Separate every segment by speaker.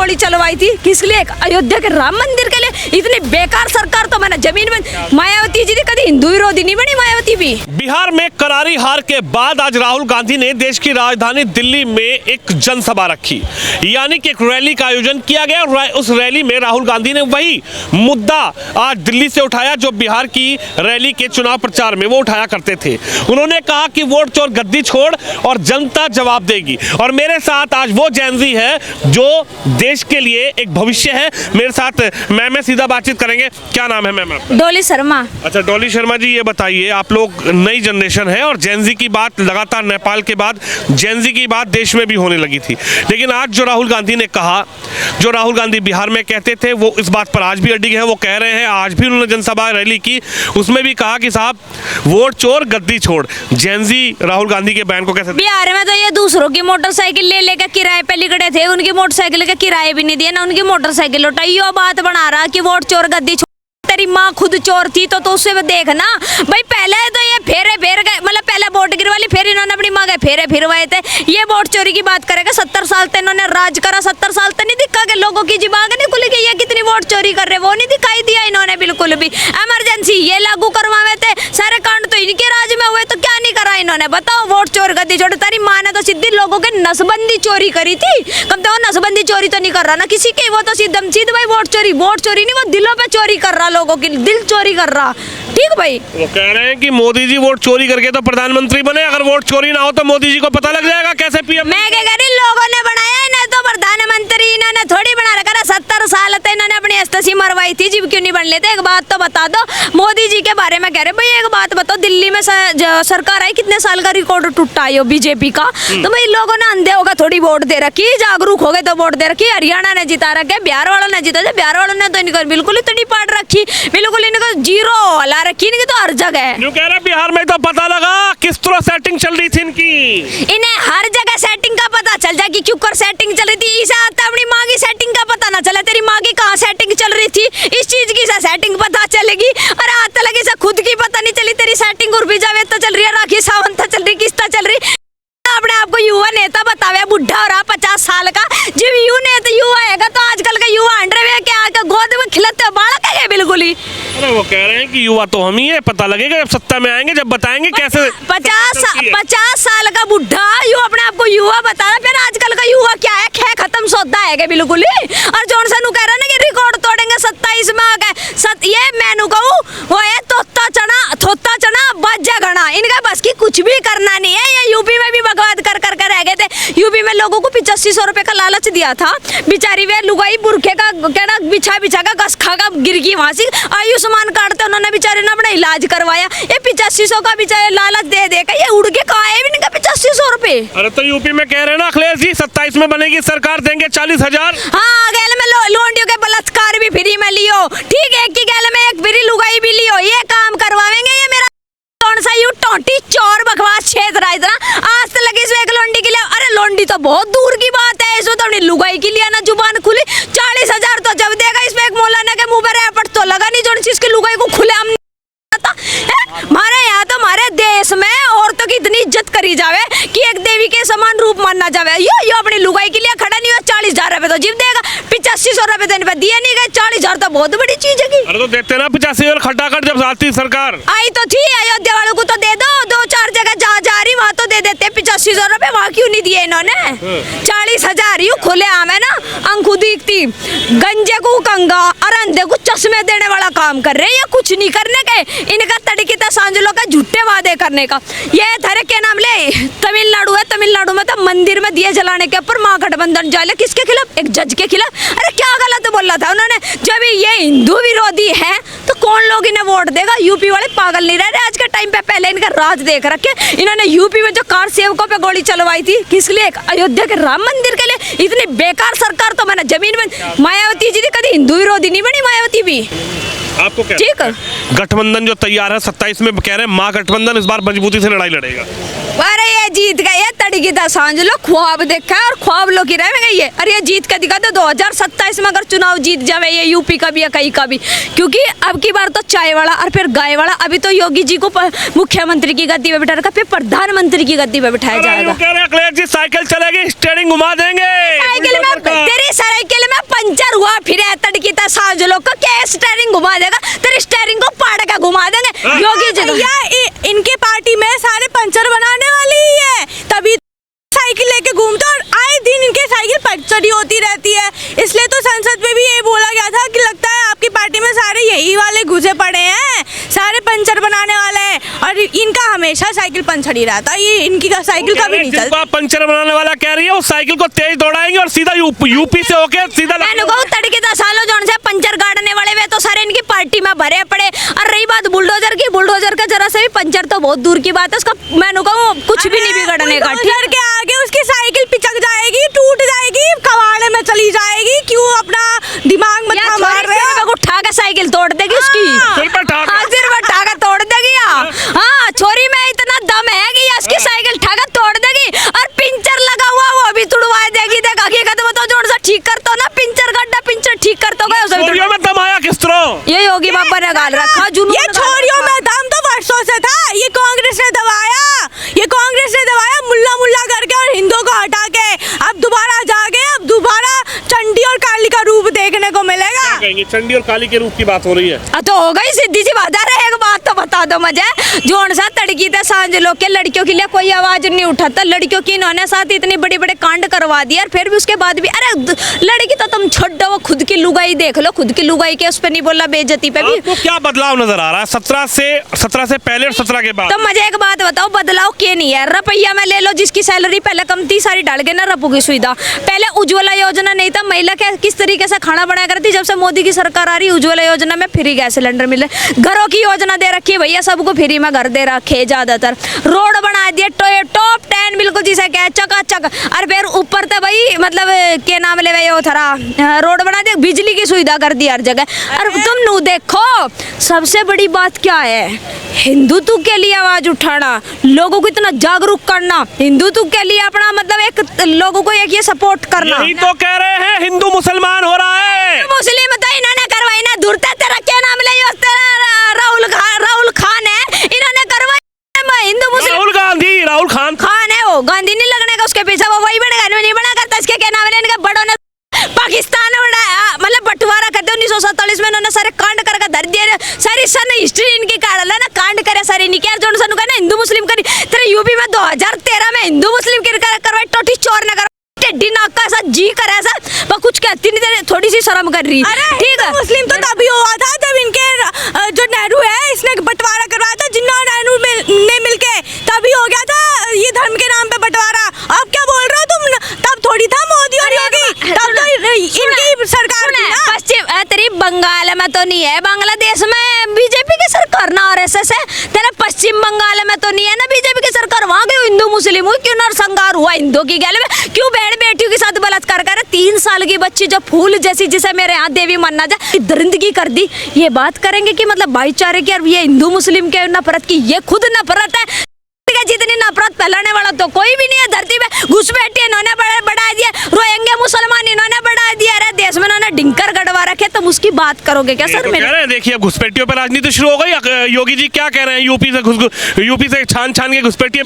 Speaker 1: गोली चलवाई थी, किस लिए? अयोध्या के राम मंदिर के लिए। इतनी बेकार सरकार तो मैंने जमीन में। मायावती जी कभी हिंदू विरोधी नहीं बनी मायावती भी।
Speaker 2: बिहार में करारी हार के बाद आज राहुल गांधी ने देश की राजधानी दिल्ली में एक जनसभा रखी, यानी कि एक रैली का आयोजन किया गया। उस रैली में राहुल गांधी ने वही मुद्दा आज दिल्ली से उठाया जो बिहार की रैली के चुनाव प्रचार में वो उठाया करते थे। उन्होंने कहा कि वोट चोर गद्दी छोड़ और जनता जवाब देगी। और मेरे साथ आज वो जैनजी है जो देश के लिए एक भविष्य है। मेरे साथ मैम सीधा बातचीत करेंगे। क्या नाम है मैम आपका?
Speaker 1: डॉली शर्मा।
Speaker 2: अच्छा डॉली शर्मा जी, ये बताइए, आप लोग नई जनरेशन है और जेनजी की बात लगातार नेपाल के बाद जेनजी की बात देश में भी होने लगी थी, लेकिन आज जो राहुल गांधी ने कहा, जो राहुल गांधी बिहार में कहते थे वो इस बात पर आज भी अडिग है। वो कह रहे हैं, आज भी उन्होंने जनसभा रैली की, उसमें भी कहा कि साहब वोट चोर गद्दी छोड़। जेनजी राहुल गांधी के बयान को कैसे?
Speaker 1: बिहार में तो ये दूसरों की मोटरसाइकिल ले लेकर किराए पे लिखड़े थे, उनकी मोटरसाइकिल का किराए भी नहीं दिया ना, उनकी मोटरसाइकिल लौटाई। यो बात बना रहा कि वोट चोर गद्दी छोड़। तेरी माँ खुद चोर थी तो उससे देखना भाई। पहले तो ये फेरे फेर गए, मतलब पहले वोट गिरवा ली, फिर इन्होंने अपनी माँ के फेरे फिरवाए थे। ये वोट चोरी की बात करेगा। 70 साल तक इन्होंने राज करा, 70 साल तक नहीं दिखा कि लोगों की दिमाग नहीं खुली कि ये कितनी वोट चोरी कर रहे, वो नहीं दिखाई दिया इन्होंने बिल्कुल भी। इमरजेंसी ये लागू करवाए थे, सारे कांड तो इनके राज में हुए, तो क्या नहीं करा इन्होंने बताओ? वोट चोर गद्दी छोड़। तेरी माँ ने तो सीधी लोगों के नसबंदी चोरी करी थी, कम तो नसबंदी चोरी तो नहीं कर रहा ना किसी के, वो तो सीधम सीध भाई वोट चोरी नहीं, वो दिलों पे चोरी कर रहा, लोगों की दिल चोरी कर रहा। ठीक भाई,
Speaker 2: वो कह रहे हैं कि मोदी जी वोट चोरी करके तो प्रधानमंत्री बने, अगर वोट चोरी ना हो तो मोदी जी को पता लग जाएगा कैसे पीएम।
Speaker 1: मैं क्या कह रही, लोगों ने बनाया इन्हें तो प्रधानमंत्री, इन्होंने थोड़ी बना रखा। 70 साल तक इन्होंने अपनी अस्तसी मरवाई थी, जीव क्यों नहीं बन लेते? एक बात तो बता दो, मोदी जी के बारे में कह रहे भाई, एक बात बताओ, दिल्ली में सरकार आई, कितने साल का रिकॉर्ड टूटा है बीजेपी का? तो भाई लोगों ने अंधे होगा थोड़ी वोट दे रखी, जागरूक हो गए तो वोट दे रखी। हरियाणा ने जिता रखे, बिहार वालों ने जीता, बिहार वालों ने तो इनको बिल्कुल ही तड़ी पाट रखी, बिल्कुल इनको जीरो हला रखी, इनकी तो हर जगह है।
Speaker 2: कह रहे बिहार में तो पता लगा किस तरह सेटिंग चल रही थी इनकी,
Speaker 1: इन्हें हर जगह सेटिंग का पता चल जाए कि क्यों कर सेटिंग चल रही थी। इसे आता अपनी माँ की सेटिंग का पता ना चला, तेरी माँ की कहाँ सेटिंग चल रही थी, इस चीज की सेटिंग पता चलेगी। और आता लगी से खुद की पता नहीं चली, तेरी सेटिंग उर्फी जावेद तो चल रही है, राखी सावंत चल रही, किस्ता चल रही। अपने आपको युवा नेता बतावे, बुढ़ा हो रहा 50 साल का, जब युवा है तो आजकल का युवा अंडरवेयर के आके गोद में खिलते बालक है बिल्कुल ही।
Speaker 2: अरे वो कह रहे हैं कि युवा तो हम ही है, पता लगेगा जब सत्ता में आएंगे, जब बताएंगे कैसे।
Speaker 1: 50 साल का बुढ़ा यू अपने आपको युवा बता रहा, फिर आजकल का युवा क्या है? खे खत्म सौदा है बिल्कुल ही। और जॉनसन कह रहा है ना कि रिकॉर्ड तोड़ेंगे 27 में आके। ये मैनू कहूँ वो है थोत्ता चना बाजा घना, इनका बस की कुछ भी करना नहीं है। ये यूपी में भी बकवाद कर रह गए थे। यूपी में लोगों को 8500 रुपए का लालच दिया था, बेचारी वे लुगाई बुरखे का कहना बिछा का गस खा का गिर गई वहां से। आयुष्मान कार्ड तो उन्होंने बेचारे ने अपना इलाज करवाया, ये 8500 का बेचारे लालच दे देकर ये उड़ के कहा है भी नहीं 8500 रुपए।
Speaker 2: अरे तो यूपी में कह रहे हैं ना अखिलेश जी 27 में बनेगी सरकार, देंगे 40,000।
Speaker 1: हाँ, गैल में लोंडियों के बलात्कार भी फ्री में लियो, ठीक है, कि गैल में एक फ्री लुगाई भी लियो, ये काम करवाएंगे। ये मेरा कौन सा यू टोटी चोर बकवास क्षेत्र है इतना, आज तक लगी इसमें एक लोंडी के लिए। अरे लोंडी तो बहुत दूर की बात है, इसमें तो अपनी लुगाई के लिए ना जुबान खुली। 40,000 तो जब देगा, इसमें एक मौलाना के मुंह पर रैपट तो लगा नहीं जो इसकी लुगाई को खुले हम हमारे यहाँ तो हमारे देश में औरतों की इतनी इज्जत करी जावे कि एक देवी के समान रूप मानना जावे। यो अपनी लुगाई के लिए खड़ा नहीं हुआ, 40,000 रुपए तो जीव देगा, 8500 रुपए देने पे दिए नहीं गए, 40,000 तो बहुत बड़ी चीज है।
Speaker 2: अरे तो देते ना 85 और खटाखट जब आती सरकार
Speaker 1: आई तो थी, अयोध्या वालों को तो दे दो, 2-4 जगह जा रही वहाँ तो दे देते 8500 रुपए, वहाँ क्यों नहीं दिए इन्होंने? 40,000 यू खुले आम है ना, अंकु दीखती गंजे को कंगा और अंधे को चश्मे देने वाला काम कर रहे हैं, या कुछ नहीं करने के। इनका तड़की था सांझलों का झूठे वादे करने का। ये थारे क्या नाम ले, तमिलनाडु है, तमिलनाडु में तो मंदिर में दिए जलाने के ऊपर महागठबंधन जाले, किसके खिलाफ? एक जज के खिलाफ। अरे क्या गलत बोला था उन्होंने? जब ये हिंदू विरोधी है तो कौन लोग इन्हें वोट देगा? यूपी वाले पागल नहीं रह रहे आज के टाइम पे, पहले इनका राज देख रखे। इन्होंने यूपी में जो कार सेवकों पे गोली चलवाई थी, किस लिए? अयोध्या के राम मंदिर के लिए। इतनी बेकार सरकार तो मैंने जमीन में। मायावती जी कभी हिंदू विरोधी नहीं बनी मायावती भी।
Speaker 2: आपको क्या
Speaker 1: ठीक है।
Speaker 2: गठबंधन जो तैयार है 27 में कह रहे हैं महागठबंधन इस बार मजबूती से लड़ाई लड़ेगा।
Speaker 1: अरे ये जीत गए तड़की था सांझ लो ख्वाब देखा है और ख्वाब लो की रह गई है। अरे ये जीत का दिखा दो 2027 में अगर चुनाव जीत जावे ये यूपी का भी या कहीं का भी, क्योंकि अब की बार तो चाय वाला और फिर गाय वाला। अभी तो योगी जी को मुख्यमंत्री की गद्दी पे बिठा रखा, फिर प्रधानमंत्री की गद्दी पे बिठाया जाएगा।
Speaker 2: कह रहे अखिलेश जी साइकिल चलेगी स्टीयरिंग घुमा देंगे।
Speaker 1: साइकिल में तेरी साइकिल में पंचर हुआ फिर तड़की था सांझ लो को क्या स्टीयरिंग घुमा देगा, तेरी स्टीयरिंग को पाड़ के घुमा देंगे योगी जी।
Speaker 3: इनके पार्टी में सारे पंचर बनाने वाली ही है, तभी साइकिल लेके घूमते और आए दिन इनके साइकिल पंचर ही होती रहती है। इसलिए तो संसद में भी ये बोला गया था कि लगता है आपकी पार्टी में सारे यही वाले घुसे पड़े हैं, सारे पंचर बनाने वाले हैं और इनका हमेशा साइकिल पंचर ही रहता है। ये इनकी साइकिल का भी नहीं चलता।
Speaker 2: पंचर बनाने वाला कह रही है वो साइकिल को तेज दौड़ाएंगे और सीधा यूपी से होके सीधा
Speaker 1: तड़के 10 सालों जोन से पंचर गाड़ने वाले वे तो सारे इनकी पार्टी में भरे पड़े। और रही बात बुलडोजर की, बुलडोजर का जरा से भी पंचर तो बहुत दूर की बात है, उसका मैंने कहूँ कुछ भी नहीं बिगड़ने का।
Speaker 3: बुलडोजर के आगे उसकी साइकिल पिचक जाएगी, टूट जाएगी, कबाड़े में चली जाएगी। क्यों अपना दिमाग में मार रहे हो?
Speaker 1: उठा के साइकिल तोड़ देगी उसकी, सिर पर उठा के तोड़ देगी। हाँ छोरी में इतना दम है कि उसकी साइकिल उठा के तोड़ देगी और पिंचर लगा हुआ वो भी तुड़वा देगी। देख हकीकत बताओ जोर से ठीक कर तो ना पिंचर गड्ढा पिंचर ठीक कर तो
Speaker 2: छोरियों में दम आया किस तरह?
Speaker 1: ये योगी बाबा ने गाल रखा जुनून।
Speaker 3: ये छोरियों में दम तो वर्षों से था, ये कांग्रेस ने दबाया, ये कांग्रेस ने दबाया मुल्ला मुल्ला करके और हिंदुओं को हटा के। अब दोबारा जागे, अब दोबारा चंडी और काली का रूप देखने को मिलेगा।
Speaker 2: कहेंगे चंडी और काली के रूप की बात हो रही है
Speaker 1: तो हो गई सीधी सी बात है। एक बात तो बता दो मुझे, जोन सा तड़की था सांझ लोग के लड़कियों के लिए कोई आवाज नहीं उठाता। लड़कियों की इन्होंने साथ इतने बड़े बड़े कांड करवा दिया और फिर भी उसके बाद भी अरे लड़की तो तुम छोड़ो, वो खुद की लुगाई देख लो, खुद की लुगाई के उस पर नहीं बोला बेइज्जती पे भी।
Speaker 2: तो क्या बदलाव नजर आ रहा है 17 से पहले और 17 के बाद?
Speaker 1: तो मुझे एक बात बताओ बदलाव क्या नहीं है? रुपया में ले लो, जिसकी सैलरी पहले कम थी सारी डाल के ना रपू की सुविधा। पहले उज्ज्वला योजना नहीं था, महिला के किस तरीके से खाना बनाया करती। जब से मोदी की सरकार आ रही उज्ज्वला योजना में फ्री गैस सिलेंडर मिले, घरों की योजना दे रखी है भैया, सबको फ्री में घर दे रखे ज्यादातर। रोड बना दिए टॉप 10 बिल्कुल जिसे कहे चकाचक। और फिर ऊपर तो भाई मतलब के नाम ले वो थरा रोड बना दिया, बिजली की सुविधा कर दी हर जगह। और तुम नू देखो सबसे बड़ी बात क्या है, हिंदुत्व के लिए आवाज उठाना, लोगों को इतना जागरूक करना, हिंदुत्व के लिए अपना मतलब एक लोगों को एक ये सपोर्ट करना।
Speaker 2: यही तो कह रहे हैं हिंदू मुसलमान हो रहा है।
Speaker 1: मुस्लिम तो इन्होंने करवाई ना, दूरता तेरा क्या नाम ले राहुल खान है, इन्होंने करवाई। हिंदू मुस्लिम
Speaker 2: राहुल खान
Speaker 1: है, वो गांधी नहीं लगने का उसके पीछे, वो वही बनेगा नहीं बना करता। इसके क्या नाम है बड़ों ने पाकिस्तान मतलब बंटवारा करते 1947 में इन्होंने सारे कांड करके धर दिए। सारी सन हिस्ट्री इनकी काढ़ ना कांड करे सारी निकाल जोन सन का ना हिंदू मुस्लिम करी। तेरे यूपी में 2013 में हिंदू मुस्लिम की करवाई, टोटी चोर ने टेडी नाक का ऐसा जी करे ऐसा, पर कुछ कहती नहीं, थोड़ी सी शर्म कर रही। ठीक है
Speaker 3: मुस्लिम तो तभी हुआ था जब इनके जो नेहरू है इसने बंटवारा करवाया था, जिन्ना और नेहरू ने मिलके, तभी हो गया था ये धर्म के नाम पे बंटवारा। अब क्या बोल रहे हो तुम? तब थोड़ी था मोदी और योगी, तब तो इनकी सरकार थी ना।
Speaker 1: पश्चिम तेरी बंगाल में तो नहीं है, बांग्लादेश में बीजेपी की सरकार ना आरएसएस है। तेरे पश्चिम बंगाल में तो नहीं है ना बीजेपी की सरकार, वहां के हिंदू मुस्लिम हुई क्यों नरसंहार हुआ हिंदू की गैल में, क्यों बेटियों के साथ बलात्कार कर। 3 साल की बच्ची जो फूल जैसी जिसे मेरे यहाँ देवी मानना जाए दरिंदगी कर दी। ये बात करेंगे कि मतलब भाईचारे की और ये हिंदू मुस्लिम के नफरत की, ये खुद नफरत है। जितनी नफरत फैलाने वाला तो कोई भी नहीं है धरती में। घुसपैठी इन्होंने बढ़ा दिया, रोहिंग्या मुसलमान इन्होंने बढ़ा दिया। अरे देश में इन्होंने डिंकर गड़वा रखे, तुम उसकी बात करोगे क्या? सर
Speaker 2: कह रहे हैं देखिए घुसपैठियों पर राजनीति शुरू हो गई। योगी जी क्या कह रहे हैं, यूपी से छान के घुसपैठियों।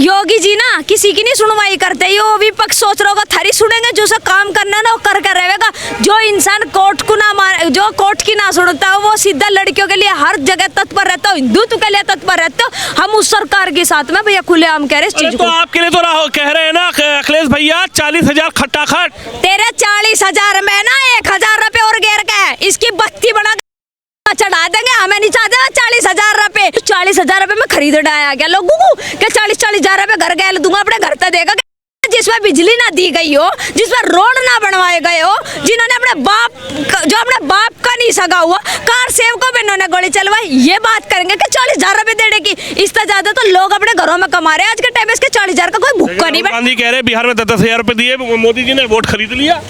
Speaker 1: योगी जी ना किसी की नहीं सुनवाई करते, यो विपक्ष सोच रहा होगा थारी सुनेंगे, जो सब काम करना ना वो करके रहेगा। जो इंसान कोर्ट को ना मान, जो कोर्ट की ना सुनता है वो सीधा लड़कियों के लिए हर जगह तत्पर रहता हो, हिंदुत्व के लिए तत्पर रहते हो। हम उस सरकार के साथ में भैया खुलेआम कह रहे इस चीज
Speaker 2: तो आपके लिए तो कह रहे हैं ना अखिलेश भैया 40,000 खट्टाखट।
Speaker 1: तेरे 40,000 में ना 1,000 रुपए और घेर के इसकी बत्ती बना चढ़ा देंगे। हमें नहीं चाहते 40,000 रुपए। 40,000 रुपए में खरीद डाया गया लोगों को, क्या 40,000 रुपए घर गए दूंगा अपने घर तक देगा, जिसमें बिजली ना दी गई हो, जिसमें रोड ना बनवाए गए हो, जिन्होंने अपने बाप का नहीं सगा हुआ, कार सेवकों पे इन्होंने गोली चलवाई, ये बात करेंगे कि 40,000 रुपए देने की। इससे ज्यादा तो लोग अपने घरों में कमा रहे हैं आज के टाइम में, इसके 40,000 का कोई भुक्का नहीं।
Speaker 2: गांधी कह रहे बिहार में 10,000 रुपए दिए मोदी जी ने, वोट खरीद लिया।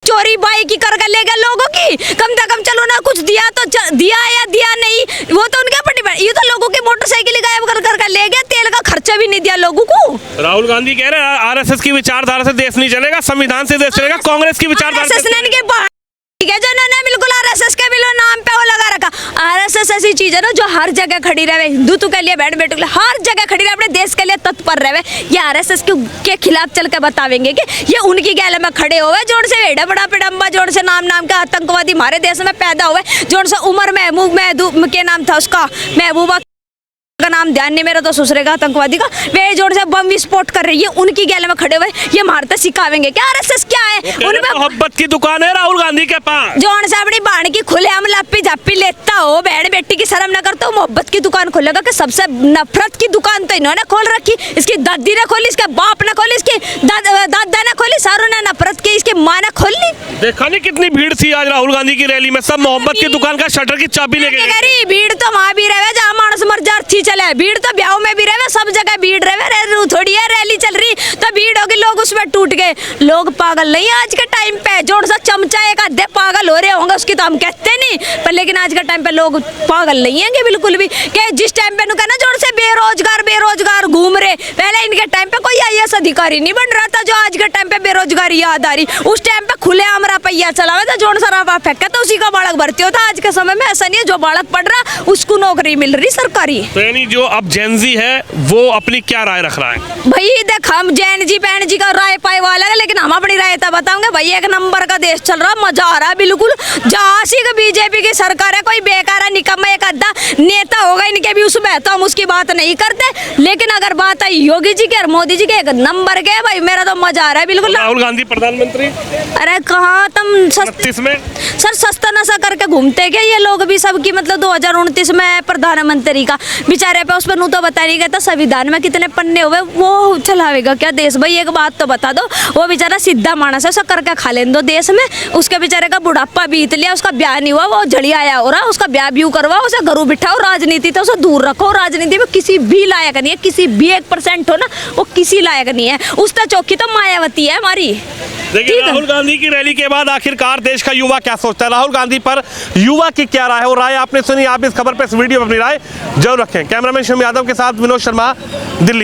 Speaker 1: चोरी बाई की कर ले गया लोगों की, कम से कम चलो ना कुछ दिया तो दिया या दिया नहीं वो तो उनके ऊपर डिपेंड। ये तो लोगों की मोटरसाइकिल गायब कर ले गया, तेल का खर्चा भी नहीं दिया लोगों को।
Speaker 2: राहुल गांधी कह रहे हैं आरएसएस की विचारधारा से देश नहीं चलेगा, संविधान से देश चलेगा, कांग्रेस की विचारधारा से
Speaker 1: ठीक है जो उन्होंने बिल्कुल आरएसएस के बिल्कुल नाम पे वो लगा रखा। आरएसएस ऐसी चीज है ना जो हर जगह खड़ी रहे, हिंदुत्व के लिए बैठ बैठ हर जगह खड़ी रहे, अपने देश के लिए तत्पर रहे। ये आरएसएस के खिलाफ चल के बतावेंगे कि ये उनकी गैल में खड़े हुए जोड़ से एड़ा बड़ा पिडम्बा जोड़ से नाम के आतंकवादी हमारे देश में पैदा हुए, जोड़ से उमर महबूब के नाम था उसका, महबूबा का नाम ध्यान नहीं मेरा तो ससुरे का आतंकवादी का, वे जोड़ से बम विस्फोट कर रही है, उनकी गैल में खड़े हुए ये मारते सिखावेंगे क्या आरएसएस क्या है? उनमें
Speaker 2: मोहब्बत की दुकान है राहुल गांधी के पास,
Speaker 1: जोड़ से अपनी बाण की खुले हम लप्पी झप्पी लेता हो, बहन बेटी की शर्म न करता हो, मोहब्बत की दुकान खोलेगा कि सबसे नफरत की दुकान तो इन्होंने खोल रखी, इसकी दादी ने खोली, इसके बाप ने खोली, इसकी दादा ने खोली, सारों ने नफरत की, इसकी माँ ने खोल ली।
Speaker 2: देखा नहीं कितनी भीड़ थी आज राहुल गांधी की रैली में, सब मोहब्बत की दुकान का शटर की चाबी लेके गए।
Speaker 1: भीड़ तो वहाँ भी रहे जहाँ मानस मर जाती चले, भीड़ तो ब्याह में भी रहे, सब जगह भीड़ रहे, थोड़ी है रैली चल रही तो भीड़ होगी, लोग उसमें टूट गए। लोग पागल नहीं आज के टाइम पे, जोड़ सा चमचा एक आधे पागल हो रहे होंगे उसकी तो हम कहते नहीं, पर लेकिन आज के टाइम पे लोग पागल नहीं है बिल्कुल भी, कि जिस टाइम पे कहना जोड़ से बेरोजगार घूम रहे, पहले इनके टाइम पे कोई आईएएस अधिकारी नहीं बन रहा था जो आज के टाइम पे बेरोजगारी याद आ रही, उस टाइम पे खुले आम रुपया चला हुआ था, जोड़ सा रवा फेंका तो उसी का बालक भर्ती होता। आज के समय में ऐसा नहीं है, जो बालक पढ़ रहा उसको नौकरी मिल रही सरकारी।
Speaker 2: तो यानी जो अब जेनजी है वो अपनी क्या राय रख रहा है?
Speaker 1: भाई देख हम जैन जी बहन जी का राय पाए वाला है, लेकिन हम अपनी राय तो बताओगे भाई, एक नंबर का देश चल रहा, मजा आ रहा है बिल्कुल। जहाँ सी बीजेपी की सरकार है, कोई बेकार है निकम्मा एक आधा नेता होगा इनके भी उसमें, तो हम उसकी बात नहीं करते, लेकिन अगर बात आई योगी जी के और मोदी जी के, एक नंबर के भाई, मेरा तो मजा आ रहा है बिल्कुल।
Speaker 2: राहुल गांधी प्रधानमंत्री,
Speaker 1: अरे कहाँ तुम
Speaker 2: में
Speaker 1: सर सस्ता नशा करके घूमते क्या ये लोग भी सबकी, मतलब 2029 में प्रधानमंत्री का बेचारे पे उस पर तो बता नहीं गया, संविधान में कितने पन्ने हुए, वो चलावेगा क्या देश? भाई एक बात तो बता दो, वो बेचारा सीधा मानस है, उसे करके खा लेने दो देश में, उसके बेचारे का बुढ़ापा बीत लिया, उसका ब्याह नहीं हुआ, वो झड़िया आया हो रहा, उसका ब्याह भी करवाओ, उसे घरों बिठाओ, राजनीति तो उसे दूर रखो, राजनीति में किसी भी लायक नहीं है, किसी भी 1% हो ना वो किसी लायक नहीं है, उसका चौकी तो मायावती है हमारी।
Speaker 2: देखिए राहुल गांधी की रैली के बाद आखिरकार देश का युवा क्या सोचता है, राहुल गांधी पर युवा की क्या राय है, वो राय आपने सुनी, आप इस खबर पर इस वीडियो पर अपनी राय जरूर रखें। कैमरामैन शिवम यादव के साथ विनोद शर्मा, दिल्ली।